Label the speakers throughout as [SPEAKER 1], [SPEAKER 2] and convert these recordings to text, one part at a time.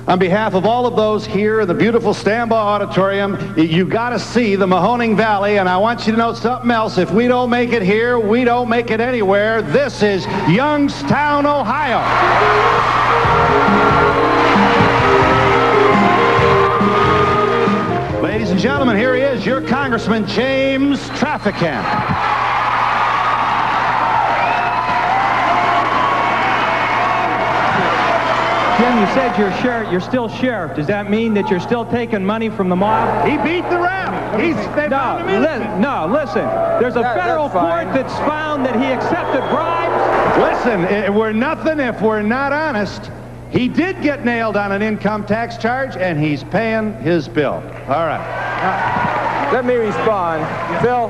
[SPEAKER 1] On behalf of all of those here in the beautiful Stambaugh Auditorium, you got to see the Mahoning Valley, and I want you to know something else. If we don't make it here, we don't make it anywhere. This is Youngstown, Ohio. Ladies and gentlemen, here he is, your Congressman, James Traficant.
[SPEAKER 2] Jim, you said you're still sheriff. Does that mean that you're still taking money from the mob?
[SPEAKER 1] He beat the rap.
[SPEAKER 2] No, listen. There's a federal court that's found that he accepted bribes.
[SPEAKER 1] Listen, we're nothing if we're not honest. He did get nailed on an income tax charge, and he's paying his bill. All right.
[SPEAKER 3] Let me respond. Phil,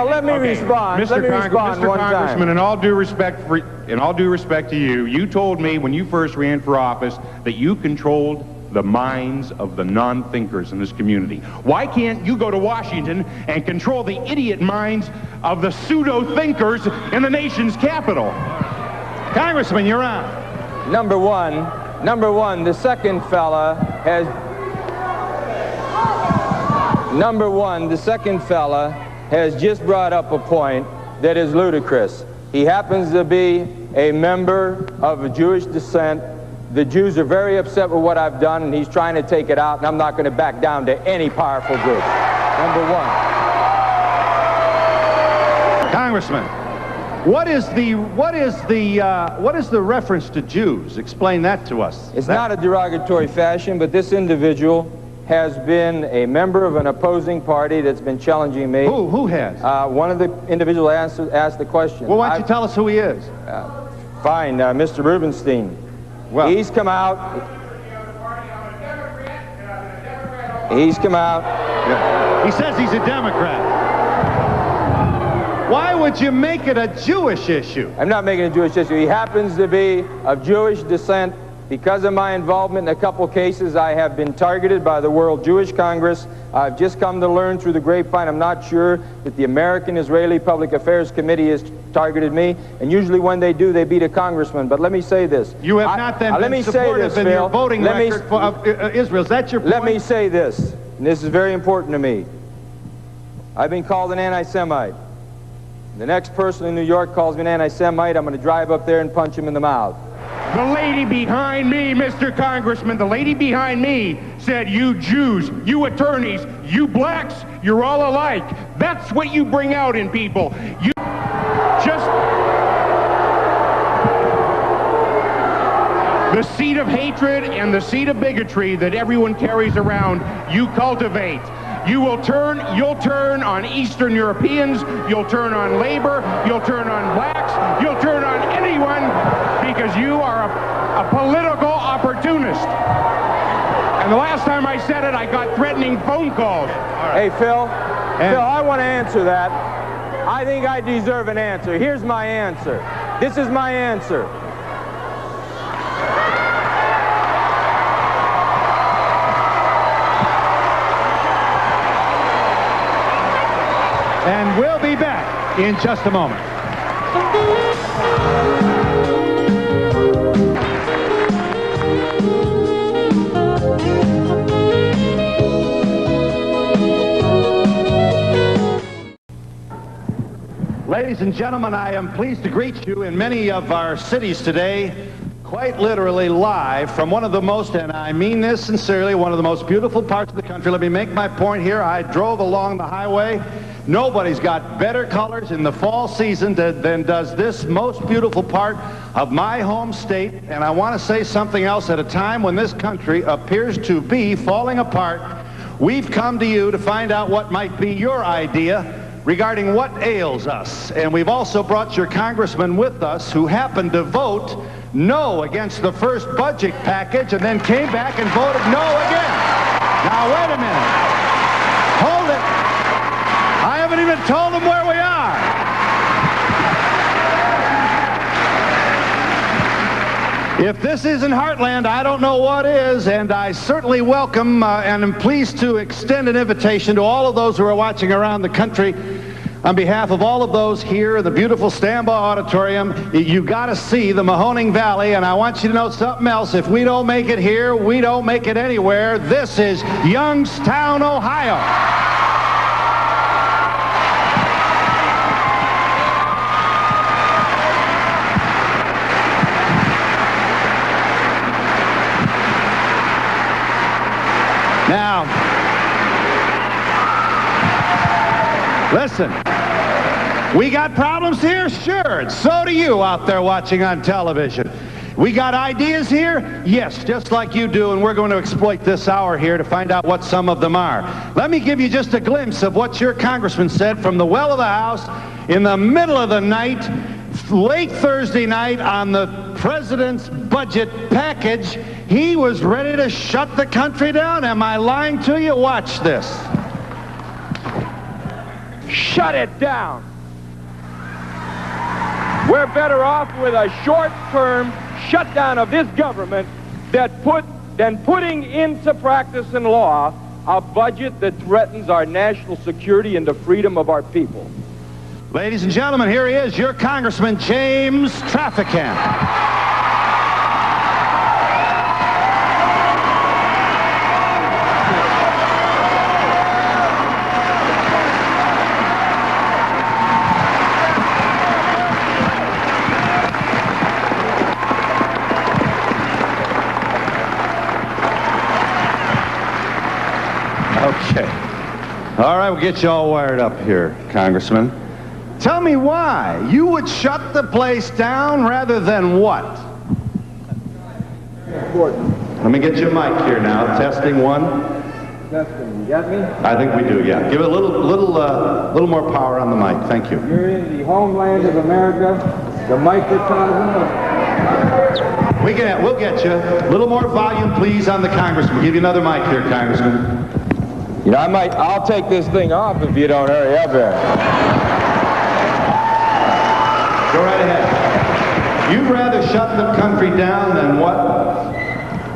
[SPEAKER 3] let me respond.
[SPEAKER 4] Mr. Congressman, in all due respect to you, you told me when you first ran for office that you controlled the minds of the non-thinkers in this community. Why can't you go to Washington and control the idiot minds of the pseudo-thinkers in the nation's capital?
[SPEAKER 1] Congressman, you're on.
[SPEAKER 3] Number one, the second fella has... Number one, the second fella has just brought up a point that is ludicrous. He happens to be a member of a Jewish descent. The Jews are very upset with what I've done, and he's trying to take it out, and I'm not going to back down to any powerful group. Number one.
[SPEAKER 1] Congressman, what is the reference to Jews? Explain that to us.
[SPEAKER 3] It's not a derogatory fashion, but this individual has been a member of an opposing party that's been challenging me.
[SPEAKER 1] Who has?
[SPEAKER 3] One of the individuals asked the question.
[SPEAKER 1] Well, why don't you tell us who he is?
[SPEAKER 3] Fine, Mr. Rubenstein.
[SPEAKER 1] Well,
[SPEAKER 3] He's come out.
[SPEAKER 1] Yeah. He says he's a Democrat. Why would you make it a Jewish issue?
[SPEAKER 3] I'm not making it a Jewish issue. He happens to be of Jewish descent. Because of my involvement in a couple cases, I have been targeted by the World Jewish Congress. I've just come to learn through the grapevine. I'm not sure that the American Israeli Public Affairs Committee has targeted me. And usually when they do, they beat a congressman. But let me say this.
[SPEAKER 1] You have not then been supportive in your voting record for Israel. Is that your point?
[SPEAKER 3] Let me say this, and this is very important to me. I've been called an anti-Semite. The next person in New York calls me an anti-Semite, I'm going to drive up there and punch him in the mouth.
[SPEAKER 4] The lady behind me, Mr. Congressman, the lady behind me said, you Jews, you attorneys, you blacks, you're all alike. That's what you bring out in people. You just... The seed of hatred and the seed of bigotry that everyone carries around, you cultivate. You'll turn on Eastern Europeans, you'll turn on labor, you'll turn on blacks, you'll turn on anyone because you are a political opportunist. And the last time I said it, I got threatening phone calls.
[SPEAKER 3] Hey, Phil, I want to answer that. I think I deserve an answer. Here's my answer. This is my answer.
[SPEAKER 1] And we'll be back in just a moment. Ladies and gentlemen, I am pleased to greet you in many of our cities today, quite literally live from one of the most, and I mean this sincerely, one of the most beautiful parts of the country. Let me make my point here. I drove along the highway. Nobody's got better colors in the fall season than does this most beautiful part of my home state. And I want to say something else. At a time when this country appears to be falling apart, we've come to you to find out what might be your idea regarding what ails us. And we've also brought your congressman with us who happened to vote no against the first budget package and then came back and voted no again. Now, wait a minute. Hold it. I haven't even told them where we are. If this isn't Heartland, I don't know what is, and I certainly welcome and am pleased to extend an invitation to all of those who are watching around the country. On behalf of all of those here in the beautiful Stambaugh Auditorium, you got to see the Mahoning Valley, and I want you to know something else. If we don't make it here, we don't make it anywhere. This is Youngstown, Ohio. Now, listen, we got problems here? Sure, and so do you out there watching on television. We got ideas here? Yes, just like you do, and we're going to exploit this hour here to find out what some of them are. Let me give you just a glimpse of what your congressman said from the well of the House in the middle of the night, late Thursday night, on the president's budget package. He was ready to shut the country down. Am I lying to you? Watch this.
[SPEAKER 3] Shut it down. We're better off with a short-term shutdown of this government than putting into practice and law a budget that threatens our national security and the freedom of our people.
[SPEAKER 1] Ladies and gentlemen, here he is, your Congressman James Traficant. Okay. All right, we'll get you all wired up here, Congressman. Tell me why you would shut the place down rather than what? Let me get you a mic here now. Testing one.
[SPEAKER 3] Testing. You got me?
[SPEAKER 1] I think we do, yeah. Give it a little more power on the mic. Thank you.
[SPEAKER 3] You're in the homeland of America, the microcosm.
[SPEAKER 1] We'll get you. A little more volume, please, on the Congressman. We'll give you another mic here, Congressman.
[SPEAKER 3] You know, I'll take this thing off if you don't hurry up here.
[SPEAKER 1] Go right ahead. You'd rather shut the country down than what?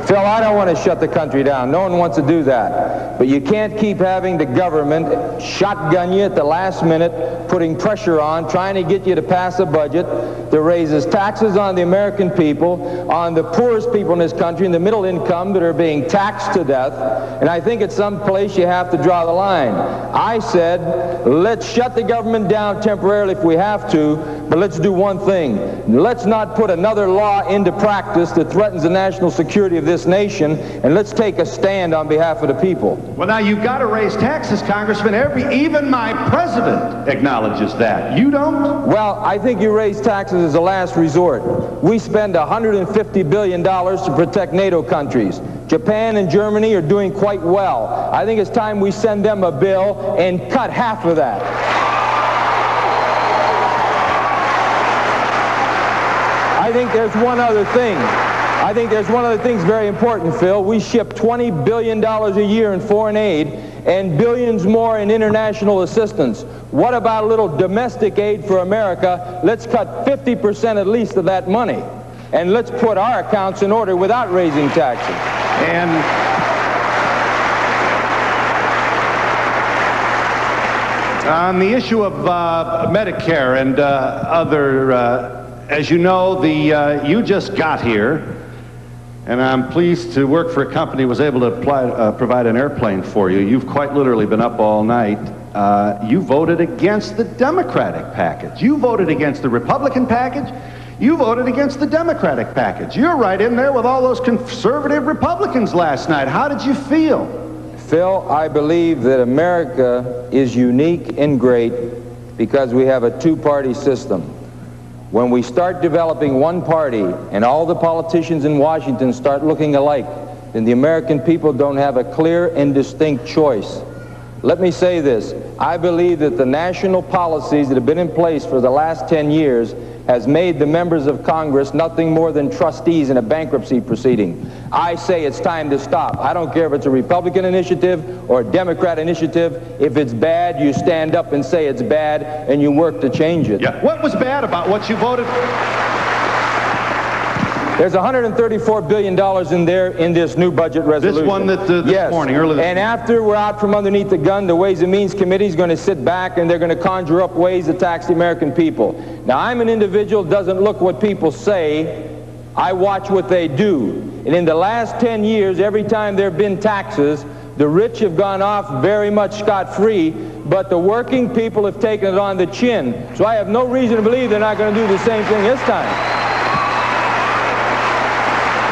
[SPEAKER 3] Phil, I don't want to shut the country down. No one wants to do that. But you can't keep having the government shotgun you at the last minute, putting pressure on, trying to get you to pass a budget that raises taxes on the American people, on the poorest people in this country, and the middle income that are being taxed to death. And I think at some place you have to draw the line. I said, let's shut the government down temporarily if we have to, but let's do one thing. Let's not put another law into practice that threatens the national security of this nation, and let's take a stand on behalf of the people.
[SPEAKER 1] Well, now, you've got to raise taxes, Congressman. Even my president acknowledges that. You don't?
[SPEAKER 3] Well, I think you raise taxes as a last resort. We spend $150 billion to protect NATO countries. Japan and Germany are doing quite well. I think it's time we send them a bill and cut half of that. I think there's one other thing. I think there's one other thing that's very important, Phil. We ship $20 billion a year in foreign aid and billions more in international assistance. What about a little domestic aid for America? Let's cut 50% at least of that money. And let's put our accounts in order without raising taxes.
[SPEAKER 1] And on the issue of Medicare and other, as you know, you just got here. And I'm pleased to work for a company that was able to provide an airplane for you. You've quite literally been up all night. You voted against the Democratic package. You voted against the Republican package. You voted against the Democratic package. You're right in there with all those conservative Republicans last night. How did you feel?
[SPEAKER 3] Phil, I believe that America is unique and great because we have a two-party system. When we start developing one party and all the politicians in Washington start looking alike, then the American people don't have a clear and distinct choice. Let me say this. I believe that the national policies that have been in place for the last 10 years has made the members of Congress nothing more than trustees in a bankruptcy proceeding. I say it's time to stop. I don't care if it's a Republican initiative or a Democrat initiative. If it's bad, you stand up and say it's bad, and you work to change it.
[SPEAKER 1] Yeah. What was bad about what you voted for?
[SPEAKER 3] There's $134 billion in there in this new budget resolution.
[SPEAKER 1] This one that this morning, earlier this
[SPEAKER 3] morning. And after we're out from underneath the gun, the Ways and Means Committee is going to sit back and they're going to conjure up ways to tax the American people. Now, I'm an individual who doesn't look what people say. I watch what they do. And in the last 10 years, every time there have been taxes, the rich have gone off very much scot-free, but the working people have taken it on the chin. So I have no reason to believe they're not going to do the same thing this time.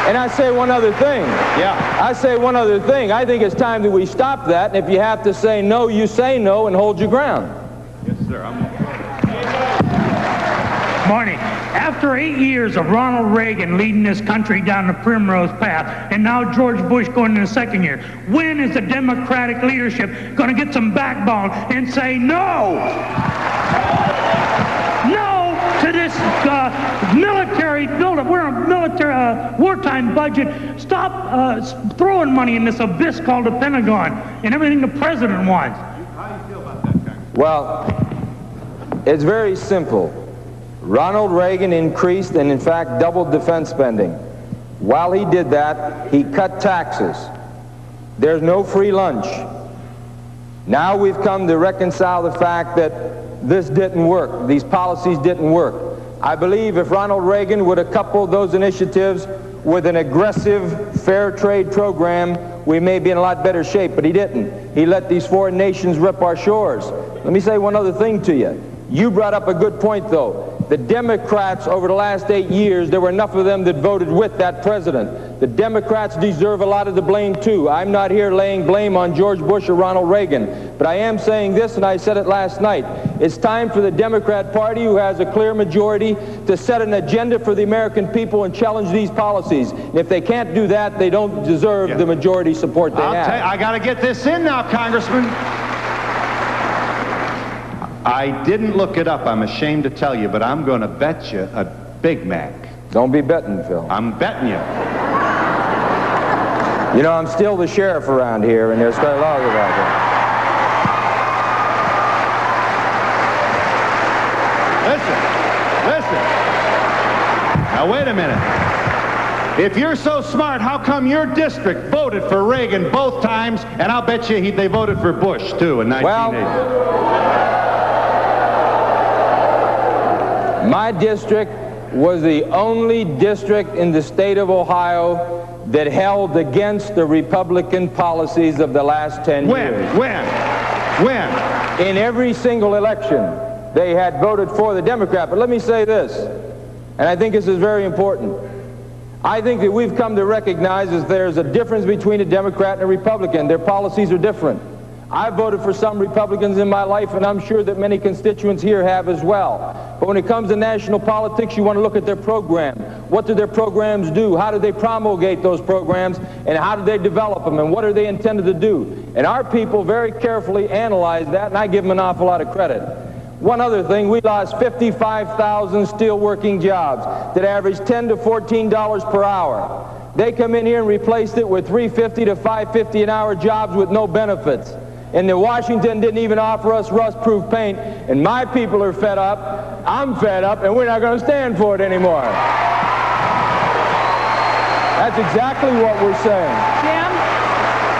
[SPEAKER 3] And I say one other thing.
[SPEAKER 1] Yeah.
[SPEAKER 3] I say one other thing. I think it's time that we stop that, and if you have to say no, you say no and hold your ground.
[SPEAKER 1] Yes, sir.
[SPEAKER 5] Morning. After 8 years of Ronald Reagan leading this country down the primrose path, and now George Bush going in the second year, when is the Democratic leadership going to get some backbone and say no? No to this military buildup. We're on a military wartime budget. Stop throwing money in this abyss called the Pentagon and everything the president wants.
[SPEAKER 1] How do you feel about that, Congressman?
[SPEAKER 3] Well, it's very simple. Ronald Reagan increased and in fact doubled defense spending. While he did that, he cut taxes. There's no free lunch. Now we've come to reconcile the fact that this didn't work. These policies didn't work. I believe if Ronald Reagan would have coupled those initiatives with an aggressive fair trade program, we may be in a lot better shape, but he didn't. He let these foreign nations rip our shores. Let me say one other thing to you. You brought up a good point, though. The Democrats, over the last 8 years, there were enough of them that voted with that president. The Democrats deserve a lot of the blame, too. I'm not here laying blame on George Bush or Ronald Reagan, but I am saying this, and I said it last night. It's time for the Democrat Party, who has a clear majority, to set an agenda for the American people and challenge these policies. And if they can't do that, they don't deserve the majority support they have.
[SPEAKER 1] I got to get this in now, Congressman. I didn't look it up, I'm ashamed to tell you, but I'm going to bet you a Big Mac.
[SPEAKER 3] Don't be betting, Phil.
[SPEAKER 1] I'm betting you.
[SPEAKER 3] You know, I'm still the sheriff around here, and there's quite a lot about that.
[SPEAKER 1] Listen. Now, wait a minute. If you're so smart, how come your district voted for Reagan both times, and I'll bet you they voted for Bush, too, in 1980?
[SPEAKER 3] My district was the only district in the state of Ohio that held against the Republican policies of the last 10 years.
[SPEAKER 1] When?
[SPEAKER 3] In every single election, they had voted for the Democrat. But let me say this, and I think this is very important. I think that we've come to recognize that there's a difference between a Democrat and a Republican. Their policies are different. I voted for some Republicans in my life, and I'm sure that many constituents here have as well. But when it comes to national politics, you want to look at their program. What do their programs do? How do they promulgate those programs? And how do they develop them? And what are they intended to do? And our people very carefully analyze that, and I give them an awful lot of credit. One other thing, we lost 55,000 steel-working jobs that average $10 to $14 per hour. They come in here and replaced it with $3.50 to $5.50 an hour jobs with no benefits. And then Washington didn't even offer us rust-proof paint, and my people are fed up, I'm fed up, and we're not going to stand for it anymore. That's exactly what we're saying.
[SPEAKER 6] Jim?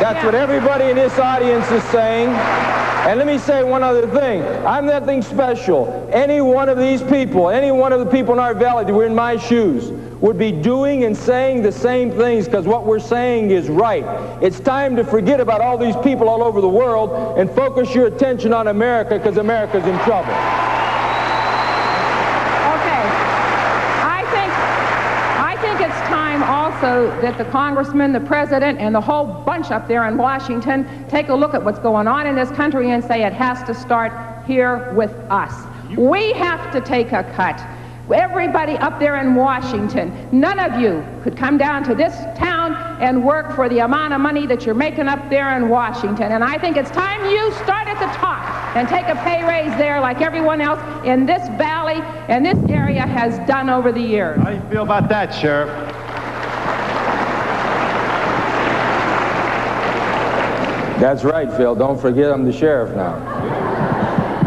[SPEAKER 3] That's what everybody in this audience is saying. And let me say one other thing. I'm nothing special. Any one of these people, any one of the people in our valley that were in my shoes, would be doing and saying the same things, because what we're saying is right. It's time to forget about all these people all over the world and focus your attention on America, because America's in trouble.
[SPEAKER 6] Okay. I think it's time also that the congressman, the president, and the whole bunch up there in Washington take a look at what's going on in this country and say it has to start here with us. We have to take a cut. Everybody up there in Washington, none of you could come down to this town and work for the amount of money that you're making up there in Washington. And I think it's time you start at the top and take a pay raise there like everyone else in this valley and this area has done over the years.
[SPEAKER 1] How do you feel about that, Sheriff?
[SPEAKER 3] That's right, Phil. Don't forget I'm the sheriff now.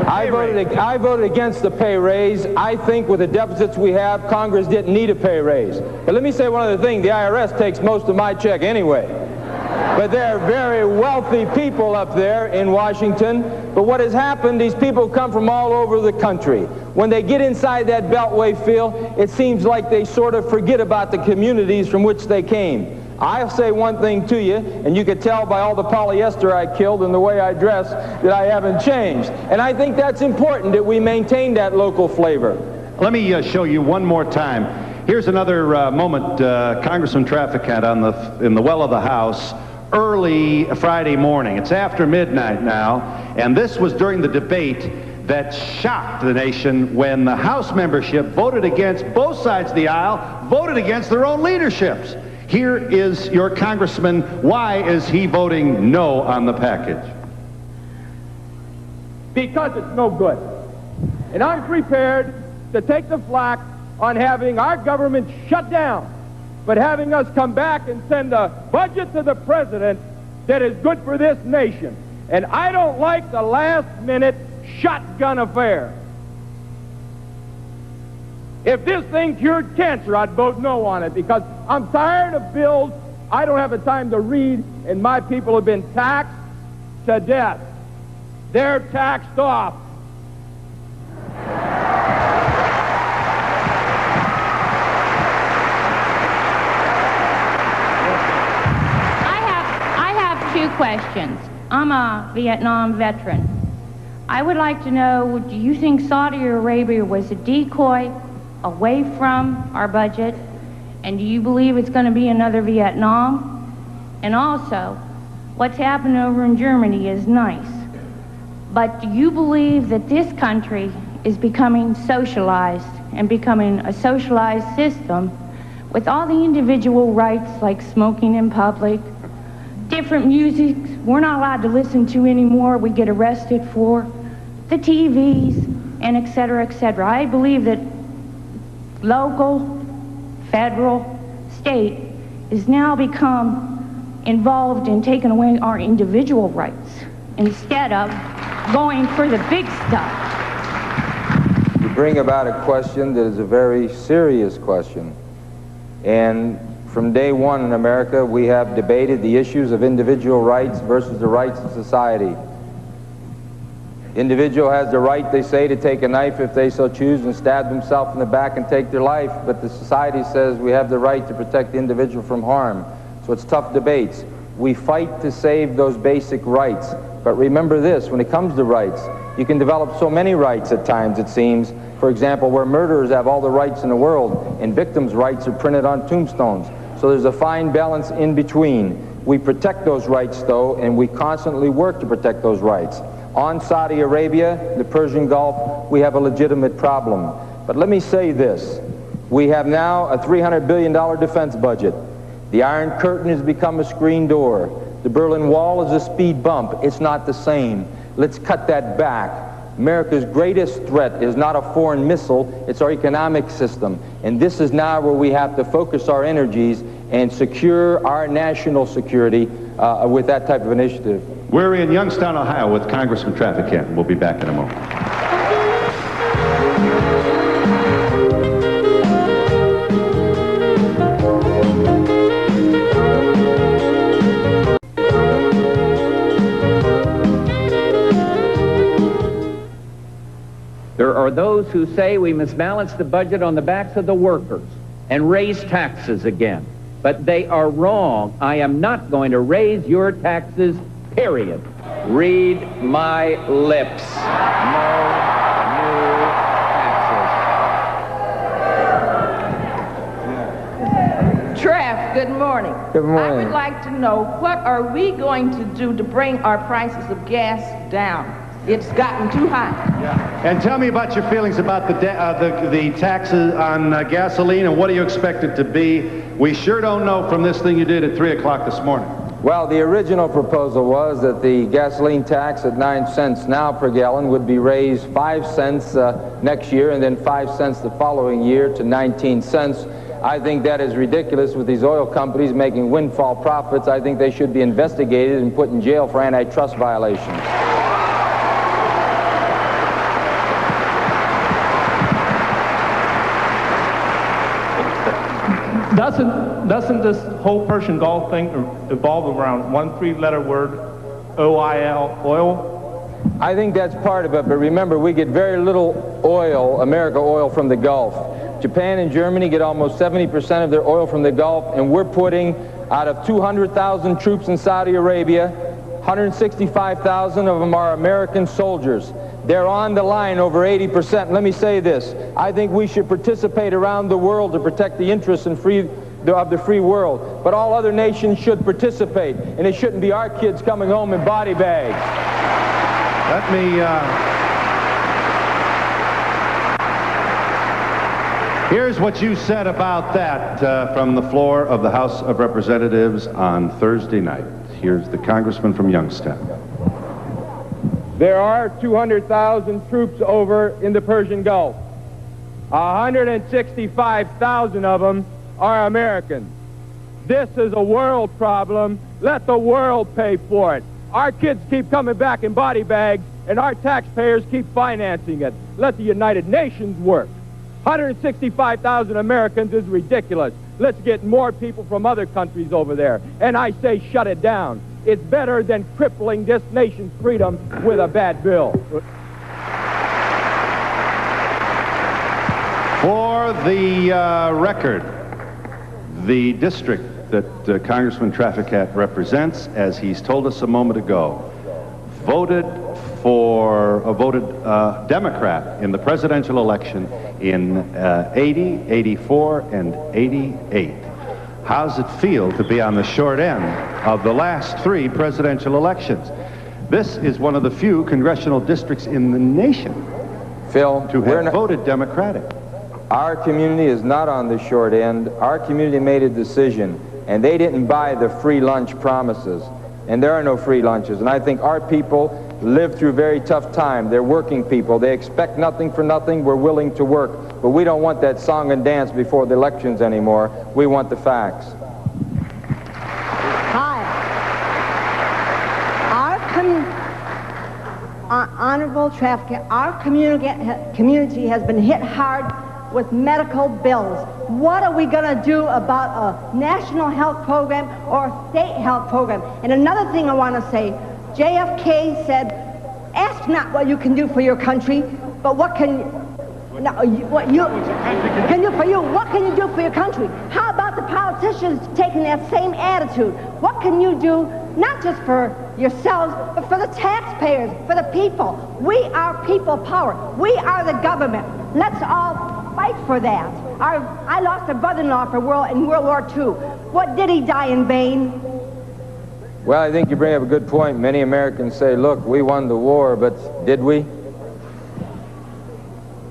[SPEAKER 3] I voted against the pay raise. I think with the deficits we have, Congress didn't need a pay raise. But let me say one other thing. The IRS takes most of my check anyway. But they're very wealthy people up there in Washington. But what has happened, these people come from all over the country. When they get inside that Beltway field, it seems like they sort of forget about the communities from which they came. I'll say one thing to you, and you can tell by all the polyester I killed and the way I dress that I haven't changed. And I think that's important, that we maintain that local flavor.
[SPEAKER 1] Let me show you one more time. Here's another moment Congressman Traffic had in the well of the House early Friday morning. It's after midnight now, and this was during the debate that shocked the nation when the House membership voted against, both sides of the aisle, voted against their own leaderships. Here is your congressman. Why is he voting no on the package?
[SPEAKER 3] Because it's no good. And I'm prepared to take the flak on having our government shut down, but having us come back and send a budget to the president that is good for this nation. And I don't like the last-minute shotgun affair. If this thing cured cancer, I'd vote no on it, because I'm tired of bills I don't have the time to read, and my people have been taxed to death. They're taxed off.
[SPEAKER 7] I have two questions. I'm a Vietnam veteran. I would like to know, do you think Saudi Arabia was a decoy away from our budget? And do you believe it's going to be another Vietnam? And also, what's happened over in Germany is nice. But do you believe that this country is becoming socialized and becoming a socialized system with all the individual rights like smoking in public, different music we're not allowed to listen to anymore, we get arrested for, the TVs, and et cetera, et cetera. I believe that local, federal, state is now become involved in taking away our individual rights instead of going for the big stuff.
[SPEAKER 3] You bring about a question that is a very serious question. And from day one in America, we have debated the issues of individual rights versus the rights of society. Individual has the right, they say, to take a knife if they so choose and stab themselves in the back and take their life, but the society says we have the right to protect the individual from harm. So it's tough debates. We fight to save those basic rights. But remember this, when it comes to rights, you can develop so many rights at times, it seems. For example, where murderers have all the rights in the world and victims' rights are printed on tombstones. So there's a fine balance in between. We protect those rights, though, and we constantly work to protect those rights. On Saudi Arabia, the Persian Gulf, we have a legitimate problem. But let me say this. We have now a $300 billion defense budget. The Iron Curtain has become a screen door. The Berlin Wall is a speed bump. It's not the same. Let's cut that back. America's greatest threat is not a foreign missile, it's our economic system. And this is now where we have to focus our energies and secure our national security with that type of initiative.
[SPEAKER 1] We're in Youngstown, Ohio with Congressman Traffic Kent. We'll be back in a moment.
[SPEAKER 2] There are those who say we must balance the budget on the backs of the workers and raise taxes again. But they are wrong. I am not going to raise your taxes, period. Read my lips. No new taxes.
[SPEAKER 8] Trev, good morning.
[SPEAKER 3] Good morning.
[SPEAKER 8] I would like to know, what are we going to do to bring our prices of gas down? It's gotten too high.
[SPEAKER 1] Yeah. And tell me about your feelings about the taxes on gasoline, and what do you expect it to be? We sure don't know from this thing you did at 3 o'clock this morning.
[SPEAKER 3] Well, the original proposal was that the gasoline tax at 9 cents now per gallon would be raised 5 cents next year, and then 5 cents the following year to 19 cents. I think that is ridiculous with these oil companies making windfall profits. I think they should be investigated and put in jail for antitrust violations.
[SPEAKER 9] Doesn't this whole Persian Gulf thing evolve around one three-letter word, OIL, oil?
[SPEAKER 3] I think that's part of it, but remember, we get very little oil, America oil, from the Gulf. Japan and Germany get almost 70% of their oil from the Gulf, and we're putting, out of 200,000 troops in Saudi Arabia, 165,000 of them are American soldiers. They're on the line over 80%. Let me say this. I think we should participate around the world to protect the interests of the free world. But all other nations should participate, and it shouldn't be our kids coming home in body bags.
[SPEAKER 1] Let me... Here's what you said about that from the floor of the House of Representatives on Thursday night. Here's the congressman from Youngstown.
[SPEAKER 3] There are 200,000 troops over in the Persian Gulf. 165,000 of them are Americans. This is a world problem. Let the world pay for it. Our kids keep coming back in body bags, and our taxpayers keep financing it. Let the United Nations work. 165,000 Americans is ridiculous. Let's get more people from other countries over there. And I say shut it down. It's better than crippling this nation's freedom with a bad bill.
[SPEAKER 1] For the record, the district that Congressman Trafficat represents, as he's told us a moment ago, voted Democrat in the presidential election in 80, 84, and 88. How's it feel to be on the short end of the last three presidential elections? This is one of the few congressional districts in the nation,
[SPEAKER 3] Phil,
[SPEAKER 1] to have voted Democratic.
[SPEAKER 3] Our community is not on the short end. Our community made a decision, and they didn't buy the free lunch promises. And there are no free lunches. And I think our people live through very tough time. They're working people. They expect nothing for nothing. We're willing to work. But we don't want that song and dance before the elections anymore. We want the facts.
[SPEAKER 10] Hi. Honorable Traffic, our community has been hit hard with medical bills. What are we going to do about a national health program or a state health program? And another thing I want to say, JFK said, ask not what you can do for your country, but what can you do for you? What can you do for your country? How about the politicians taking that same attitude? What can you do, not just for yourselves, but for the taxpayers, for the people? We are people power. We are the government. Let's all fight for that. I lost a brother-in-law in World War II. What, did he die in vain?
[SPEAKER 3] Well, I think you bring up a good point. Many Americans say, look, we won the war, but did we?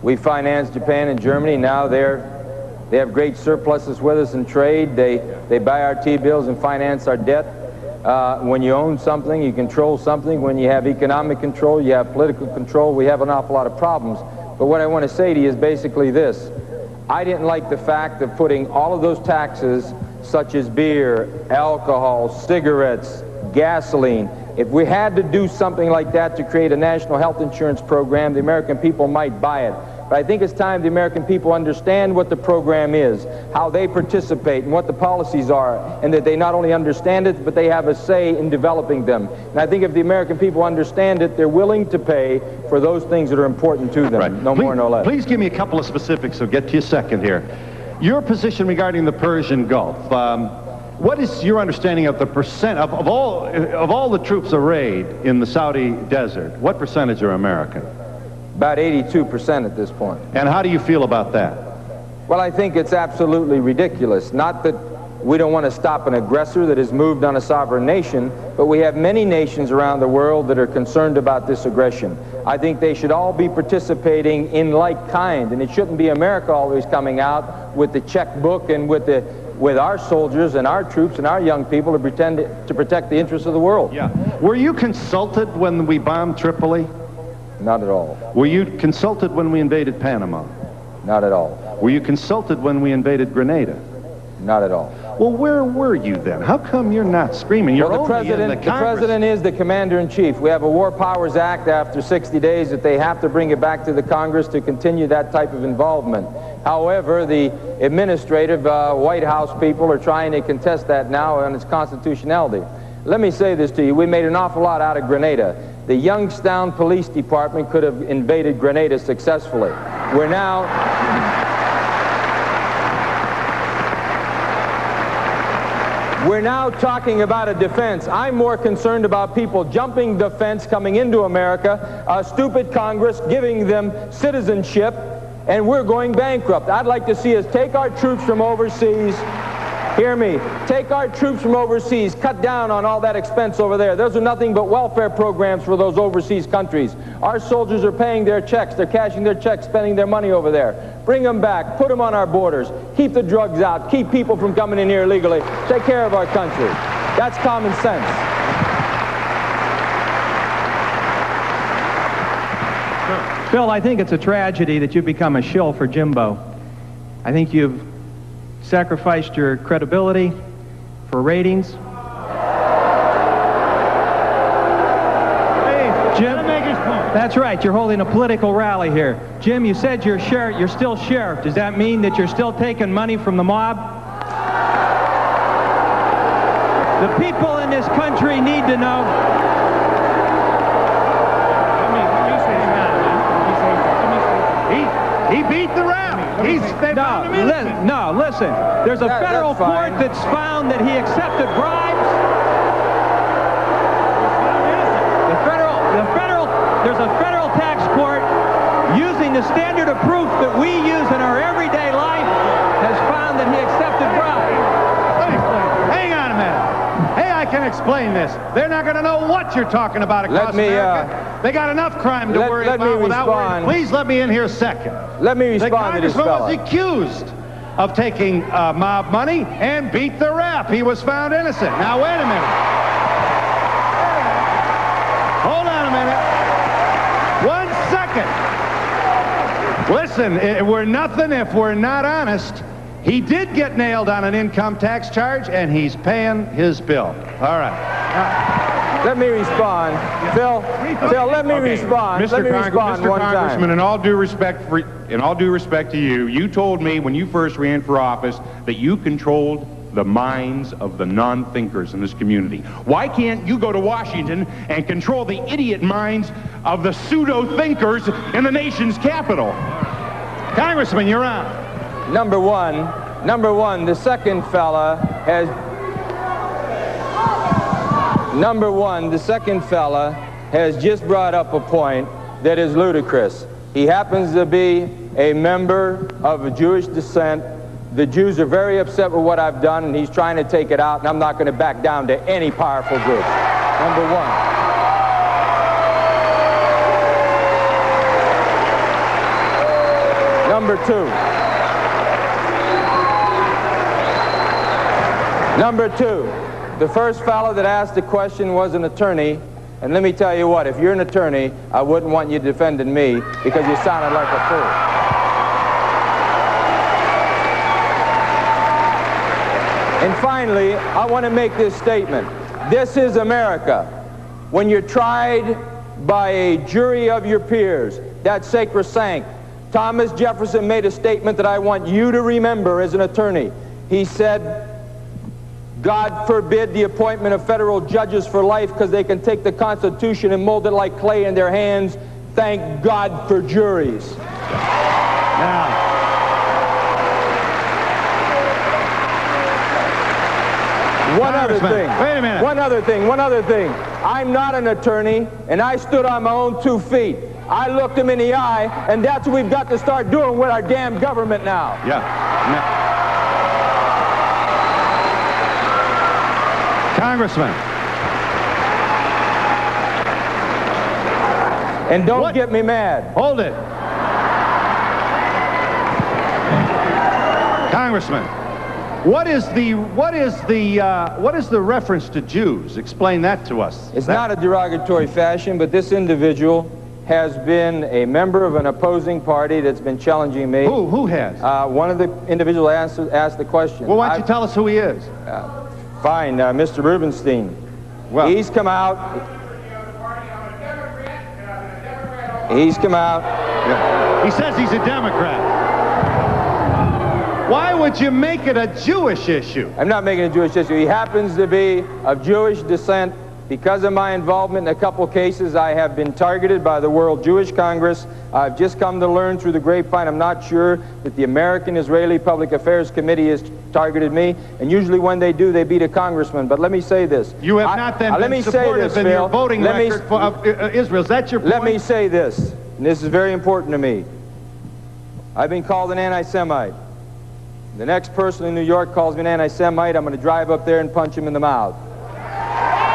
[SPEAKER 3] We financed Japan and Germany. Now they have great surpluses with us in trade. They buy our T-bills and finance our debt. When you own something, you control something. When you have economic control, you have political control. We have an awful lot of problems. But what I want to say to you is basically this. I didn't like the fact of putting all of those taxes, such as beer, alcohol, cigarettes, gasoline. If we had to do something like that to create a national health insurance program, the American people might buy it. But I think it's time the American people understand what the program is, how they participate, and what the policies are, and that they not only understand it, but they have a say in developing them. And I think if the American people understand it, they're willing to pay for those things that are important to them,
[SPEAKER 1] right.
[SPEAKER 3] No more, no less.
[SPEAKER 1] Please give me a couple of specifics, so get to your second here. Your position regarding the Persian Gulf. What is your understanding of the percent of all the troops arrayed in the Saudi desert? What percentage are American?
[SPEAKER 3] About 82% at this point.
[SPEAKER 1] And how do you feel about that?
[SPEAKER 3] Well, I think it's absolutely ridiculous. Not that we don't want to stop an aggressor that has moved on a sovereign nation, but we have many nations around the world that are concerned about this aggression. I think they should all be participating in like kind, and it shouldn't be America always coming out with the checkbook and with our soldiers and our troops and our young people to pretend to protect the interests of the world.
[SPEAKER 1] Yeah. Were you consulted when we bombed Tripoli?
[SPEAKER 3] Not at all.
[SPEAKER 1] Were you consulted when we invaded Panama?
[SPEAKER 3] Not at all.
[SPEAKER 1] Were you consulted when we invaded Grenada?
[SPEAKER 3] Not at all.
[SPEAKER 1] Well, where were you then? How come you're not screaming? You're
[SPEAKER 3] well, the
[SPEAKER 1] only in the Congress.
[SPEAKER 3] The president is the commander-in-chief. We have a War Powers Act after 60 days that they have to bring it back to the Congress to continue that type of involvement. However, the administrative White House people are trying to contest that now on its constitutionality. Let me say this to you. We made an awful lot out of Grenada. The Youngstown Police Department could have invaded Grenada successfully. We're now talking about a defense. I'm more concerned about people jumping the fence, coming into America, a stupid Congress giving them citizenship, and we're going bankrupt. I'd like to see us take our troops from overseas. Hear me. Take our troops from overseas, cut down on all that expense over there. Those are nothing but welfare programs for those overseas countries. Our soldiers are paying their checks, they're cashing their checks, spending their money over there. Bring them back, put them on our borders, keep the drugs out, keep people from coming in here illegally, take care of our country. That's common sense.
[SPEAKER 11] Phil, I think it's a tragedy that you've become a shill for Jimbo. I think you've sacrificed your credibility for ratings. Hey, Jim, that's right, you're holding a political rally here. Jim, you said you're still sheriff. Does that mean that you're still taking money from the mob? The people in this country need to know.
[SPEAKER 1] He beat the rap.
[SPEAKER 11] No, listen. There's a federal court that's found that he accepted bribes. There's a federal tax court using the standard of proof that we use in our everyday life has found that he accepted bribes.
[SPEAKER 1] Hang on a minute. Hey, I can explain this. They're not going to know what you're talking about across America. They got enough crime to worry about without worrying. Please let me in here a second.
[SPEAKER 3] Let me respond to this fellow.
[SPEAKER 1] The congressman was accused of taking mob money and beat the rap. He was found innocent. Now, wait a minute. Hold on a minute. 1 second. Listen, we're nothing if we're not honest. He did get nailed on an income tax charge, and he's paying his bill. All right.
[SPEAKER 3] Let me respond. Phil, let me respond.
[SPEAKER 4] Mr.
[SPEAKER 3] One
[SPEAKER 4] Congressman,
[SPEAKER 3] time.
[SPEAKER 4] in all due respect to you, you told me when you first ran for office that you controlled the minds of the non-thinkers in this community. Why can't you go to Washington and control the idiot minds of the pseudo-thinkers in the nation's capital?
[SPEAKER 1] Congressman, you're on.
[SPEAKER 3] Number one, the second fella has... Number one, the second fella has just brought up a point that is ludicrous. He happens to be a member of Jewish descent. The Jews are very upset with what I've done, and he's trying to take it out, and I'm not going to back down to any powerful group. Number one. Number two, the first fellow that asked the question was an attorney, and let me tell you what, if you're an attorney, I wouldn't want you defending me because you sounded like a fool. And finally, I want to make this statement. This is America. When you're tried by a jury of your peers, that's sacrosanct. Thomas Jefferson made a statement that I want you to remember as an attorney. He said, God forbid the appointment of federal judges for life because they can take the Constitution and mold it like clay in their hands. Thank God for juries.
[SPEAKER 1] Now,
[SPEAKER 3] one other thing.
[SPEAKER 1] Wait a minute.
[SPEAKER 3] One other thing. I'm not an attorney, and I stood on my own 2 feet. I looked him in the eye, and that's what we've got to start doing with our damn government now.
[SPEAKER 1] Yeah. Congressman.
[SPEAKER 3] And don't get me mad.
[SPEAKER 1] Hold it. Congressman, what is the reference to Jews? Explain that to us.
[SPEAKER 3] It's not a derogatory fashion, but this individual has been a member of an opposing party that's been challenging me.
[SPEAKER 1] Who has?
[SPEAKER 3] One of the individuals asked the question.
[SPEAKER 1] Well, why don't you tell us who he is?
[SPEAKER 3] Fine, Mr. Rubenstein.
[SPEAKER 1] Well,
[SPEAKER 3] he's come out. He's come out.
[SPEAKER 1] Yeah. He says he's a Democrat. Why would you make it a Jewish issue?
[SPEAKER 3] I'm not making it a Jewish issue. He happens to be of Jewish descent. Because of my involvement in a couple cases, I have been targeted by the World Jewish Congress. I've just come to learn through the grapevine. I'm not sure that the American Israeli Public Affairs Committee has targeted me, and usually when they do, they beat a congressman. But let me say this.
[SPEAKER 1] You have not then been supportive in your voting record for Israel. Is that your point?
[SPEAKER 3] Let me say this, and this is very important to me. I've been called an anti-Semite. The next person in New York calls me an anti-Semite, I'm going to drive up there and punch him in the mouth.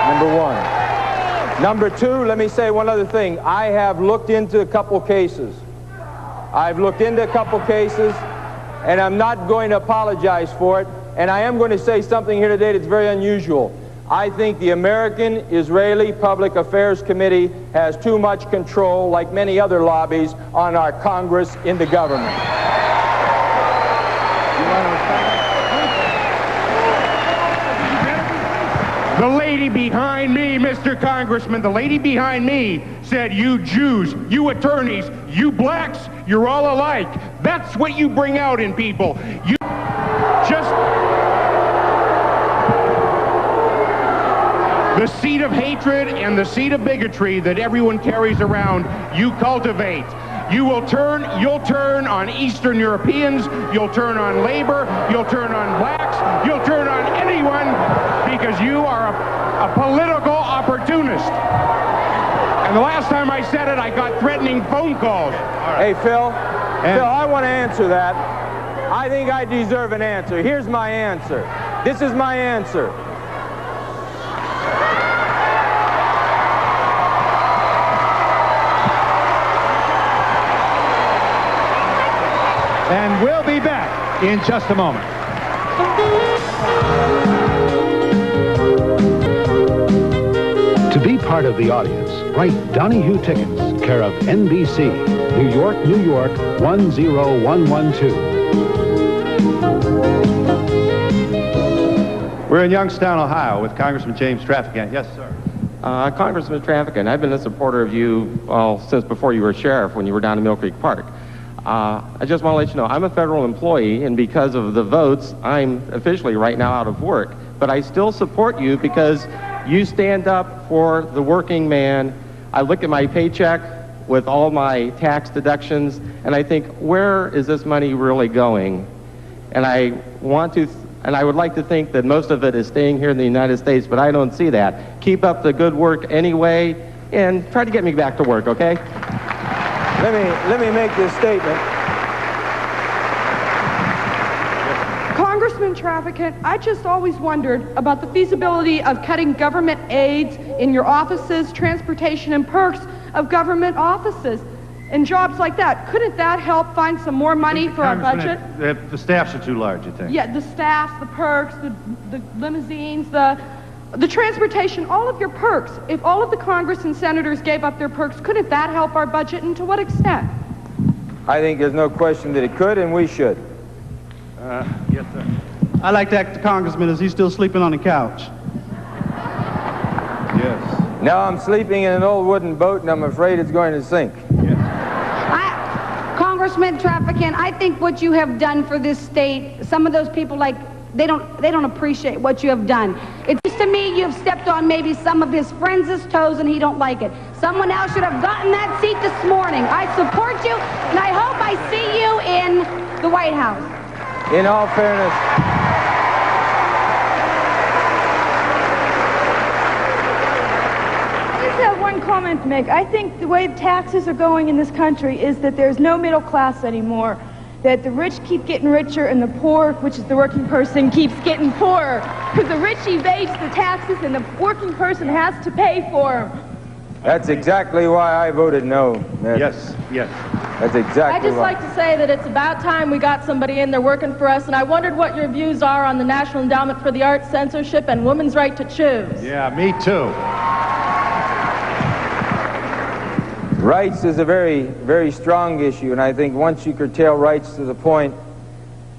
[SPEAKER 3] Number one. Number two, let me say one other thing. I have looked into a couple cases. I've looked into a couple cases, and I'm not going to apologize for it. And I am going to say something here today that's very unusual. I think the American Israeli Public Affairs Committee has too much control, like many other lobbies, on our Congress in the government.
[SPEAKER 4] The lady behind me, Mr. Congressman, the lady behind me said, you Jews, you attorneys, you blacks, you're all alike. That's what you bring out in people. You just... The seed of hatred and the seed of bigotry that everyone carries around, you cultivate. You'll turn on Eastern Europeans, you'll turn on labor, you'll turn on blacks, you'll turn on anyone because you are a political opportunist. And the last time I said it, I got threatening phone calls.
[SPEAKER 3] Hey, Phil, I want to answer that. I think I deserve an answer. Here's my answer. This is my answer.
[SPEAKER 1] And we'll be back in just a moment.
[SPEAKER 12] To be part of the audience, write Donahue Tickets, care of NBC, New York, New York, 10112.
[SPEAKER 1] We're in Youngstown, Ohio, with Congressman James Traficant. Yes, sir.
[SPEAKER 13] Congressman Traficant, I've been a supporter of you, well, since before you were sheriff, when you were down in Mill Creek Park. I just want to let you know, I'm a federal employee, and because of the votes, I'm officially right now out of work. But I still support you because you stand up for the working man. I look at my paycheck with all my tax deductions, and I think, where is this money really going? And I would like to think that most of it is staying here in the United States, but I don't see that. Keep up the good work anyway, and try to get me back to work, okay?
[SPEAKER 3] Let me make this statement.
[SPEAKER 14] Congressman Traficant, I just always wondered about the feasibility of cutting government aids in your offices, transportation and perks of government offices, and jobs like that. Couldn't that help find some more money for our budget?
[SPEAKER 1] The staffs are too large, you think?
[SPEAKER 14] Yeah, the staffs, the perks, the limousines, the transportation, all of your perks. If all of the Congress and senators gave up their perks, couldn't that help our budget, and to what extent?
[SPEAKER 3] I think there's no question that it could, and we should.
[SPEAKER 1] Yes, sir.
[SPEAKER 15] I'd like to ask the congressman, is he still sleeping on the couch?
[SPEAKER 1] Yes.
[SPEAKER 3] No, I'm sleeping in an old wooden boat, and I'm afraid it's going to sink.
[SPEAKER 10] Congressman Traficant, I think what you have done for this state, some of those people, like, they don't appreciate what you have done. It seems to me you have stepped on maybe some of his friends' toes, and he don't like it. Someone else should have gotten that seat this morning. I support you, and I hope I see you in the White House.
[SPEAKER 3] In all fairness,
[SPEAKER 16] I just have one comment to make. I think the way taxes are going in this country is that there's no middle class anymore. That the rich keep getting richer and the poor, which is the working person, keeps getting poorer. Because the rich evades the taxes and the working person has to pay for them.
[SPEAKER 3] that's exactly why I voted no.
[SPEAKER 1] Yes.
[SPEAKER 3] That's exactly
[SPEAKER 17] I'd just like to say that it's about time we got somebody in there working for us, and I wondered what your views are on the National Endowment for the Arts censorship and women's right to choose.
[SPEAKER 1] Yeah, me too.
[SPEAKER 3] Rights is a very, very strong issue, and I think once you curtail rights to the point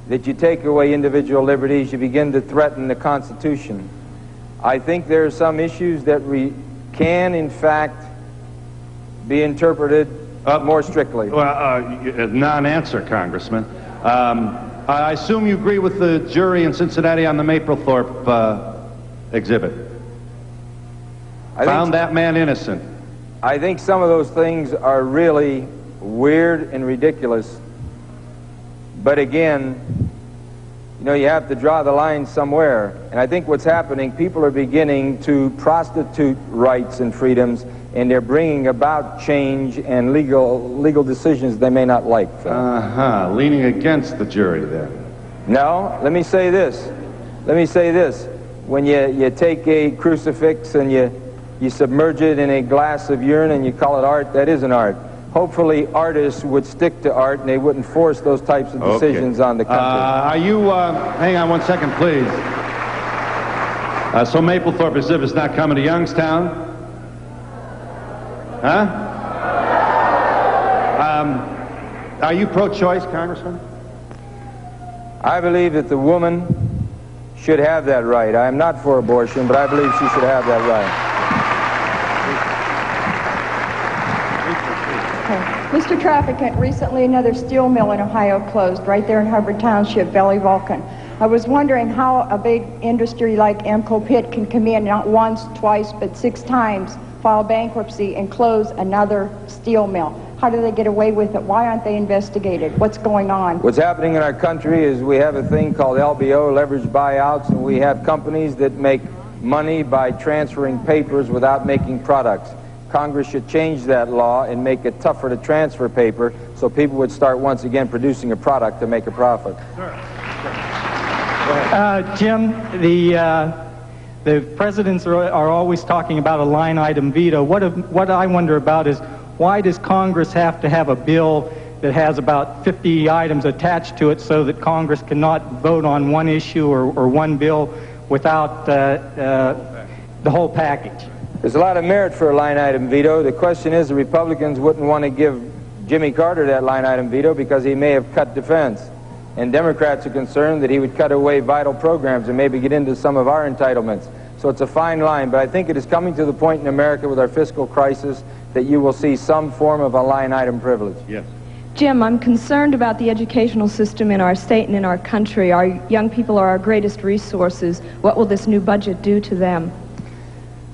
[SPEAKER 3] that you take away individual liberties, you begin to threaten the Constitution. I think there are some issues that can, in fact, be interpreted more strictly.
[SPEAKER 1] Well, non-answer, Congressman. I assume you agree with the jury in Cincinnati on the Maplethorpe exhibit. Found that man innocent.
[SPEAKER 3] I think some of those things are really weird and ridiculous. But again, you know, you have to draw the line somewhere. And I think what's happening, people are beginning to prostitute rights and freedoms, and they're bringing about change and legal decisions they may not like.
[SPEAKER 1] Leaning against the jury then.
[SPEAKER 3] No, let me say this. When you take a crucifix and you submerge it in a glass of urine and you call it art, that is an art. Hopefully artists would stick to art and they wouldn't force those types of decisions on the country.
[SPEAKER 1] Are you, hang on one second, please. So Maplethorpe exhibit's not coming to Youngstown? Huh? Are you pro-choice, Congressman?
[SPEAKER 3] I believe that the woman should have that right. I am not for abortion, but I believe she should have that right.
[SPEAKER 16] Mr. Trafficant, recently another steel mill in Ohio closed right there in Hubbard Township, Valley Vulcan. I was wondering how a big industry like Emco Pitt can come in not once, twice, but 6 times, file bankruptcy and close another steel mill. How do they get away with it? Why aren't they investigated? What's going on?
[SPEAKER 3] What's happening in our country is we have a thing called LBO, leveraged buyouts, and we have companies that make money by transferring papers without making products. Congress should change that law and make it tougher to transfer paper so people would start once again producing a product to make a profit.
[SPEAKER 18] Jim, the presidents are always talking about a line item veto. What I wonder about is, why does Congress have to have a bill that has about 50 items attached to it so that Congress cannot vote on one issue or one bill without the whole package?
[SPEAKER 3] There's a lot of merit for a line item veto. The question is, the Republicans wouldn't want to give Jimmy Carter that line item veto because he may have cut defense. And Democrats are concerned that he would cut away vital programs and maybe get into some of our entitlements. So it's a fine line, but I think it is coming to the point in America with our fiscal crisis that you will see some form of a line item privilege.
[SPEAKER 1] Yes.
[SPEAKER 16] Jim, I'm concerned about the educational system in our state and in our country. Our young people are our greatest resources. What will this new budget do to them?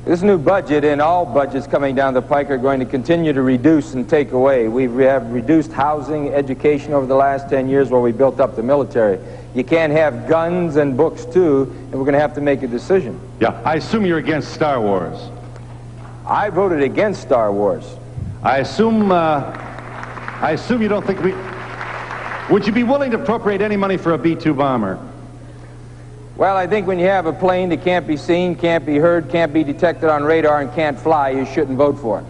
[SPEAKER 3] This new budget and all budgets coming down the pike are going to continue to reduce and take away. We have reduced housing, education over the last 10 years while we built up the military. You can't have guns and books too, and we're going to have to make a decision.
[SPEAKER 1] Yeah, I assume you're against Star Wars.
[SPEAKER 3] I voted against Star Wars.
[SPEAKER 1] I assume you don't think we... Would you be willing to appropriate any money for a B-2 bomber?
[SPEAKER 3] Well, I think when you have a plane that can't be seen, can't be heard, can't be detected on radar, and can't fly, you shouldn't vote for it.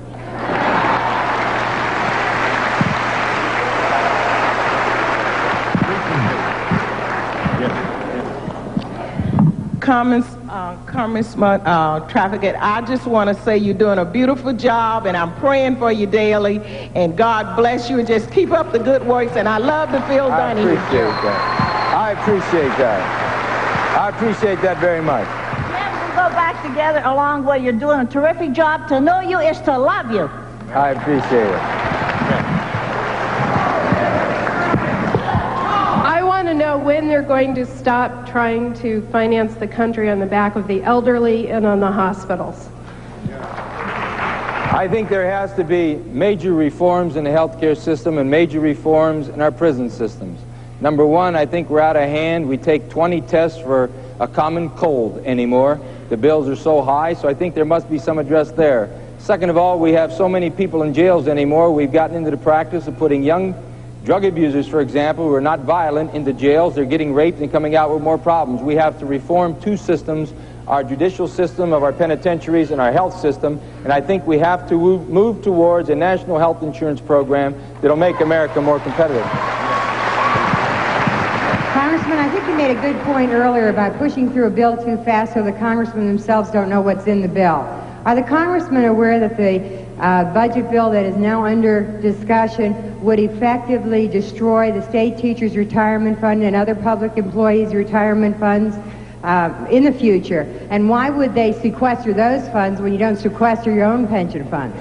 [SPEAKER 19] Congressman Trafficant, I just want to say you're doing a beautiful job, and I'm praying for you daily, and God bless you, and just keep up the good works, and I love to feel Donahue.
[SPEAKER 3] I appreciate that. I appreciate that very much.
[SPEAKER 20] We'll go back together along where you're doing a terrific job. To know you is to love you.
[SPEAKER 3] I appreciate it.
[SPEAKER 21] I want to know when they're going to stop trying to finance the country on the back of the elderly and on the hospitals.
[SPEAKER 3] I think there has to be major reforms in the healthcare system and major reforms in our prison systems. Number one, I think we're out of hand. We take 20 tests for a common cold anymore. The bills are so high, so I think there must be some address there. Second of all, we have so many people in jails anymore. We've gotten into the practice of putting young drug abusers, for example, who are not violent, into jails. They're getting raped and coming out with more problems. We have to reform 2 systems, our judicial system of our penitentiaries and our health system, and I think we have to move towards a national health insurance program that'll make America more competitive.
[SPEAKER 22] Congressman, I think you made a good point earlier about pushing through a bill too fast so the congressmen themselves don't know what's in the bill. Are the congressmen aware that the budget bill that is now under discussion would effectively destroy the state teachers' retirement fund and other public employees' retirement funds in the future? And why would they sequester those funds when you don't sequester your own pension funds?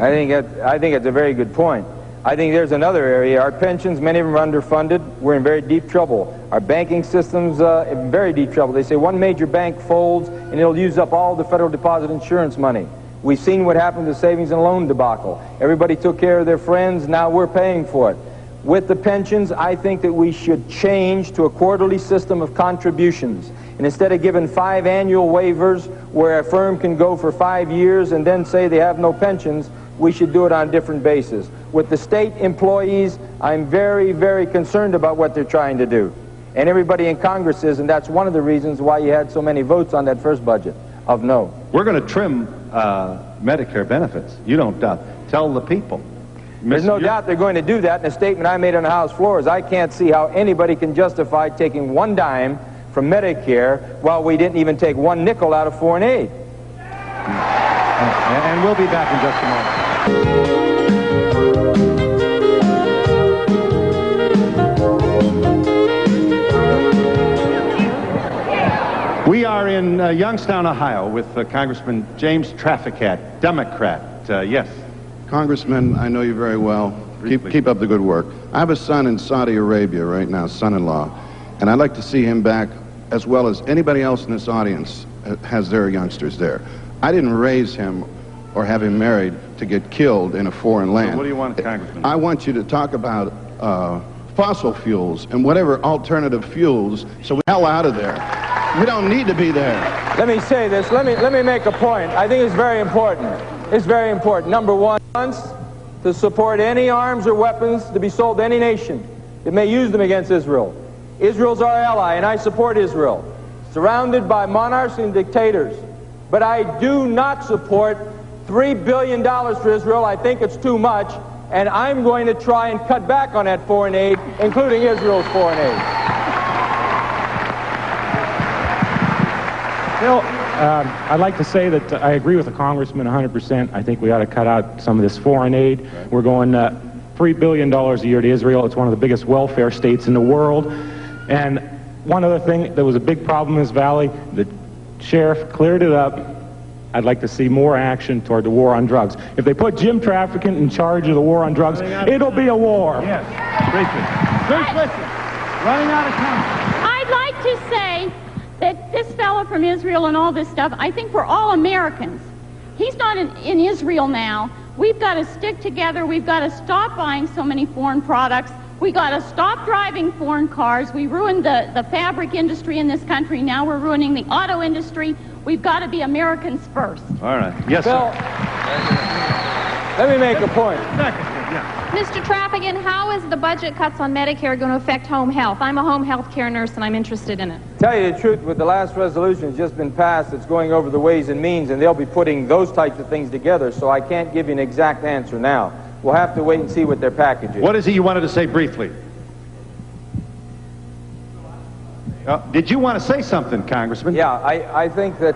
[SPEAKER 3] I think it's a very good point. I think there's another area. Our pensions, many of them are underfunded. We're in very deep trouble. Our banking system's in very deep trouble. They say one major bank folds and it'll use up all the federal deposit insurance money. We've seen what happened to the savings and loan debacle. Everybody took care of their friends, now we're paying for it. With the pensions, I think that we should change to a quarterly system of contributions. And instead of giving 5 annual waivers where a firm can go for 5 years and then say they have no pensions, we should do it on a different basis. With the state employees, I'm very, very concerned about what they're trying to do. And everybody in Congress is, and that's one of the reasons why you had so many votes on that first budget of no.
[SPEAKER 1] We're going to trim Medicare benefits. You don't tell the people.
[SPEAKER 3] There's no doubt they're going to do that. And the statement I made on the House floor is I can't see how anybody can justify taking 1 dime from Medicare while we didn't even take 1 nickel out of foreign aid.
[SPEAKER 1] And we'll be back in just a moment. We are in Youngstown, Ohio, with Congressman James Traficant, Democrat. Yes.
[SPEAKER 5] Congressman, I know you very well. Keep up the good work. I have a son in Saudi Arabia right now, son-in-law, and I'd like to see him back as well as anybody else in this audience has their youngsters there. I didn't raise him or have him married to get killed in a foreign land.
[SPEAKER 1] So what do you want, Congressman?
[SPEAKER 5] I want you to talk about fossil fuels and whatever alternative fuels, so we hell out of there. We don't need to be there.
[SPEAKER 3] Let me say this. Let me make a point. I think it's very important. It's very important. Number one, to support any arms or weapons to be sold to any nation that may use them against Israel. Israel's our ally, and I support Israel, surrounded by monarchs and dictators. But I do not support $3 billion for Israel. I think it's too much, and I'm going to try and cut back on that foreign aid, including Israel's foreign aid.
[SPEAKER 6] Bill, I'd like to say that I agree with the congressman 100%. I think we ought to cut out some of this foreign aid. Right. We're going $3 billion a year to Israel. It's one of the biggest welfare states in the world. And one other thing that was a big problem in this valley, the sheriff cleared it up. I'd like to see more action toward the war on drugs. If they put Jim Traficant in charge of the war on drugs, it'll be a war.
[SPEAKER 1] Yes. First, listen. Running out of time.
[SPEAKER 23] I'd like to say that this fellow from Israel and all this stuff, I think we're all Americans. He's not in Israel now. We've got to stick together. We've got to stop buying so many foreign products. We've got to stop driving foreign cars. We ruined the fabric industry in this country. Now we're ruining the auto industry. We've got to be Americans first.
[SPEAKER 1] All right. Yes,
[SPEAKER 3] Bill,
[SPEAKER 1] sir.
[SPEAKER 3] Let me make a point.
[SPEAKER 21] Mr. Traficant, how is the budget cuts on Medicare going to affect home health? I'm a home health care nurse and I'm interested in it.
[SPEAKER 3] Tell you the truth, with the last resolution that's just been passed, it's going over the Ways and Means, and they'll be putting those types of things together, so I can't give you an exact answer now. We'll have to wait and see what their package is.
[SPEAKER 1] What is it you wanted to say briefly? Did you want to say something, Congressman?
[SPEAKER 3] Yeah, I think that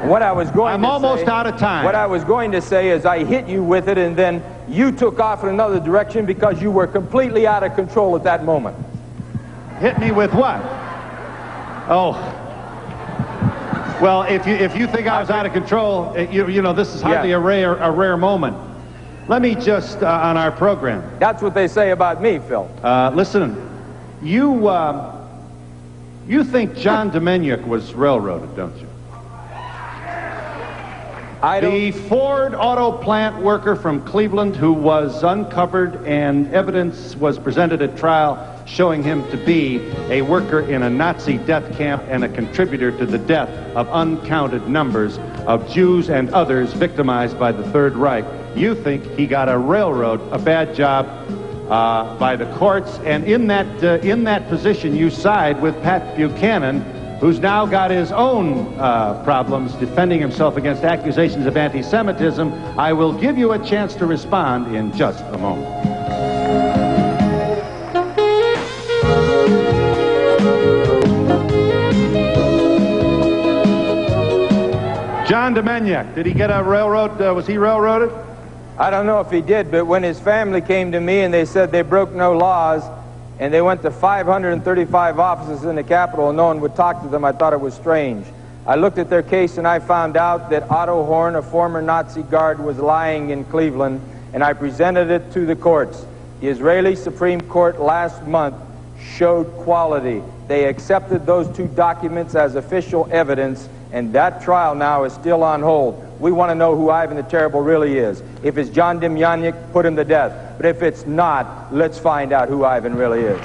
[SPEAKER 3] what I was going
[SPEAKER 1] I'm
[SPEAKER 3] to
[SPEAKER 1] almost
[SPEAKER 3] say,
[SPEAKER 1] out of time.
[SPEAKER 3] What I was going to say is I hit you with it, and then you took off in another direction because you were completely out of control at that moment.
[SPEAKER 1] Hit me with what? Oh. Well, if you think I was out of control, you know, this is hardly a rare moment. Let me just, on our program.
[SPEAKER 3] That's what they say about me, Phil.
[SPEAKER 1] Listen, you think John Domeniuk was railroaded, don't you? The Ford auto plant worker from Cleveland who was uncovered and evidence was presented at trial showing him to be a worker in a Nazi death camp and a contributor to the death of uncounted numbers of Jews and others victimized by the Third Reich. You think he got a bad job by the courts, and in that position you side with Pat Buchanan, who's now got his own problems defending himself against accusations of anti-Semitism. I will give you a chance to respond in just a moment. John Domeniuk, did he get a railroad? Was he railroaded?
[SPEAKER 3] I don't know if he did, but when his family came to me and they said they broke no laws, and they went to 535 offices in the Capitol and no one would talk to them, I thought it was strange. I looked at their case and I found out that Otto Horn, a former Nazi guard, was lying in Cleveland, and I presented it to the courts. The Israeli Supreme Court last month showed quality. They accepted those 2 documents as official evidence, and that trial now is still on hold. We want to know who Ivan the Terrible really is. If it's John Demjanjuk, put him to death. But if it's not, let's find out who Ivan really is.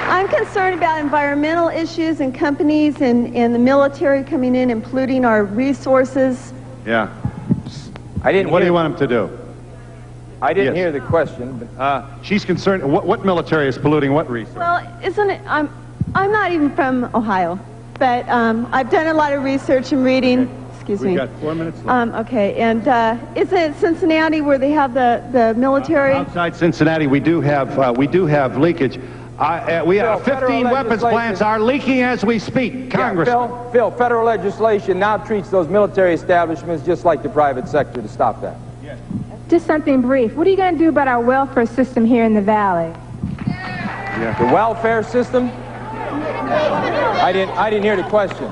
[SPEAKER 2] I'm concerned about environmental issues and companies and the military coming in and polluting our resources.
[SPEAKER 1] Yeah.
[SPEAKER 3] I didn't.
[SPEAKER 1] What do you want him to do?
[SPEAKER 3] I didn't hear the question. But
[SPEAKER 1] she's concerned. What military is polluting what resource?
[SPEAKER 2] Well, isn't it? I'm not even from Ohio, but I've done a lot of research and reading.
[SPEAKER 1] Okay.
[SPEAKER 2] Excuse me.
[SPEAKER 1] We've got 4 minutes left.
[SPEAKER 2] Okay, and isn't it Cincinnati where they have the military?
[SPEAKER 1] Outside Cincinnati, we do have leakage. We have 15 weapons plants are leaking as we speak. Congress.
[SPEAKER 3] Yeah, Phil, federal legislation now treats those military establishments just like the private sector to stop that.
[SPEAKER 1] Yes.
[SPEAKER 7] Just something brief. What are you going to do about our welfare system here in the Valley?
[SPEAKER 3] Yeah. The welfare system? I didn't hear the question.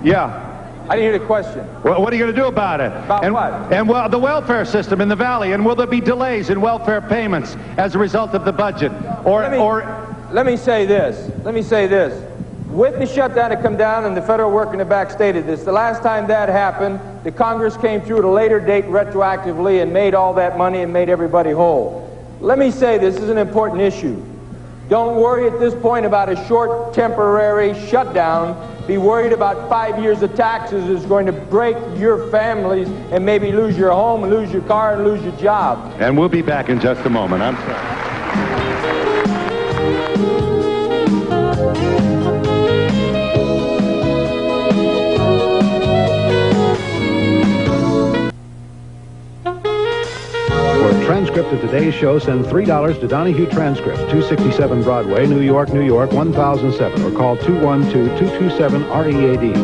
[SPEAKER 1] Yeah.
[SPEAKER 3] I didn't hear the question.
[SPEAKER 1] Well, what are you going to do about it?
[SPEAKER 3] About what?
[SPEAKER 1] And well, the welfare system in the Valley, and will there be delays in welfare payments as a result of the budget?
[SPEAKER 3] Let me say this. With the shutdown to come down, and the federal work in the back stated this, the last time that happened, the Congress came through at a later date retroactively and made all that money and made everybody whole. Let me say this is an important issue. Don't worry at this point about a short temporary shutdown. Be worried about 5 years of taxes is going to break your families and maybe lose your home, and lose your car, and lose your job.
[SPEAKER 1] And we'll be back in just a moment. I'm sorry.
[SPEAKER 12] Transcript of today's show, send $3 to Donahue Transcript, 267 Broadway, New York, New York, 1007, or call 212-227-READ.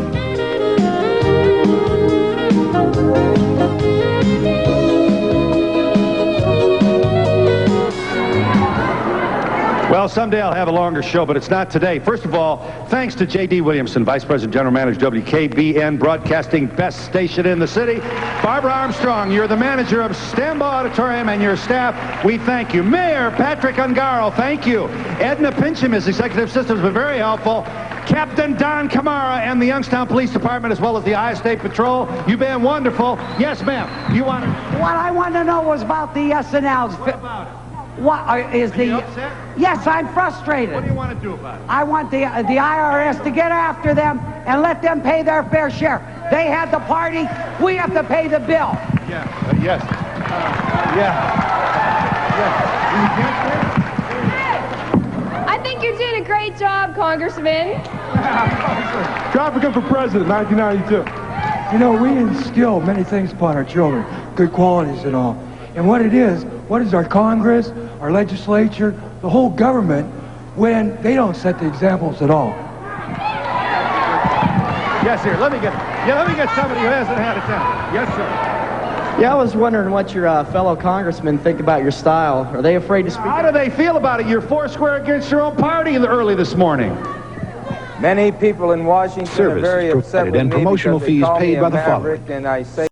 [SPEAKER 1] Well, someday I'll have a longer show, but it's not today. First of all, thanks to J.D. Williamson, Vice President, General Manager, WKBN Broadcasting, best station in the city. Barbara Armstrong, you're the manager of Stambaugh Auditorium, and your staff, we thank you. Mayor Patrick Ungaro, thank you. Edna Pincham is Executive Systems, but very helpful. Captain Don Camara and the Youngstown Police Department, as well as the Ohio State Patrol. You've been wonderful. Yes, ma'am. You want to...
[SPEAKER 8] What I wanted to know was about the SNLs.
[SPEAKER 1] What about it?
[SPEAKER 8] What is
[SPEAKER 1] Are you upset?
[SPEAKER 8] Yes, I'm frustrated.
[SPEAKER 1] What do you want to do about it?
[SPEAKER 8] I want the IRS to get after them and let them pay their fair share. They had the party. We have to pay the bill.
[SPEAKER 1] Yeah. Yes.
[SPEAKER 24] I think you're doing a great job, Congressman.
[SPEAKER 25] Trafficking for president, 1992. You know, we instill many things upon our children, good qualities and all. And what is our Congress, our legislature, the whole government, when they don't set the examples at all?
[SPEAKER 1] Yes, here. Let me get somebody who hasn't had a chance. Yes, sir.
[SPEAKER 26] Yeah, I was wondering what your fellow congressmen think about your style. Are they afraid to speak?
[SPEAKER 1] How do they feel about it? You're foursquare against your own party early this morning.
[SPEAKER 3] Many people in Washington are very upset with me
[SPEAKER 12] and promotional
[SPEAKER 3] because they
[SPEAKER 12] fees
[SPEAKER 3] call me
[SPEAKER 12] paid
[SPEAKER 3] a
[SPEAKER 12] by the
[SPEAKER 3] maverick, and I say